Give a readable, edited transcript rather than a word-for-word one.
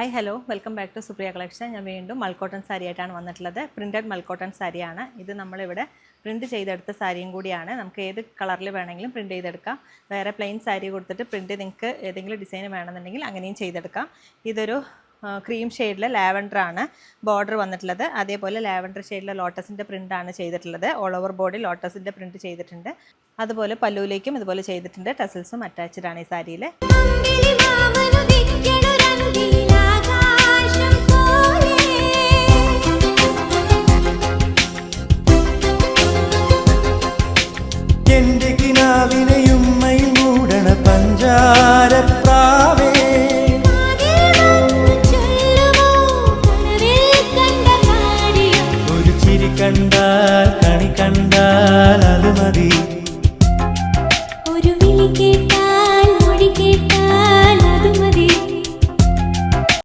Hi hello welcome back to Supriya collection. ഞാൻ വീണ്ടും മൽക്കോട്ടൺ സാരി ആയിട്ടാണ് വന്നിട്ടുള്ളത്. പ്രിൻറ്റഡ് മൽക്കോട്ടൺ സാരിയാണ് ഇത്. നമ്മളിവിടെ പ്രിൻറ്റ് ചെയ്തെടുത്ത സാരിയും കൂടിയാണ്. നമുക്ക് ഏത് കളറിൽ വേണമെങ്കിലും പ്രിൻറ്റ് ചെയ്തെടുക്കാം. വേറെ പ്ലെയിൻ സാരി കൊടുത്തിട്ട് പ്രിൻറ്റ് നിങ്ങൾക്ക് ഏതെങ്കിലും ഡിസൈൻ വേണമെന്നുണ്ടെങ്കിൽ അങ്ങനെയും ചെയ്തെടുക്കാം. ഇതൊരു ക്രീം ഷെയ്ഡിൽ ലാവൻഡറാണ് ബോർഡർ വന്നിട്ടുള്ളത്. അതേപോലെ ലാവൻഡർ ഷെയ്ഡിലെ ലോട്ടസിൻ്റെ പ്രിൻ്റാണ് ചെയ്തിട്ടുള്ളത്. ഓൾ ഓവർ ബോഡി ലോട്ടസിൻ്റെ പ്രിൻറ്റ് ചെയ്തിട്ടുണ്ട്. അതുപോലെ പല്ലുവിലേക്കും ഇതുപോലെ ചെയ്തിട്ടുണ്ട്. ടസൽസും അറ്റാച്ച്ഡ് ആണ് ഈ സാരിയിൽ.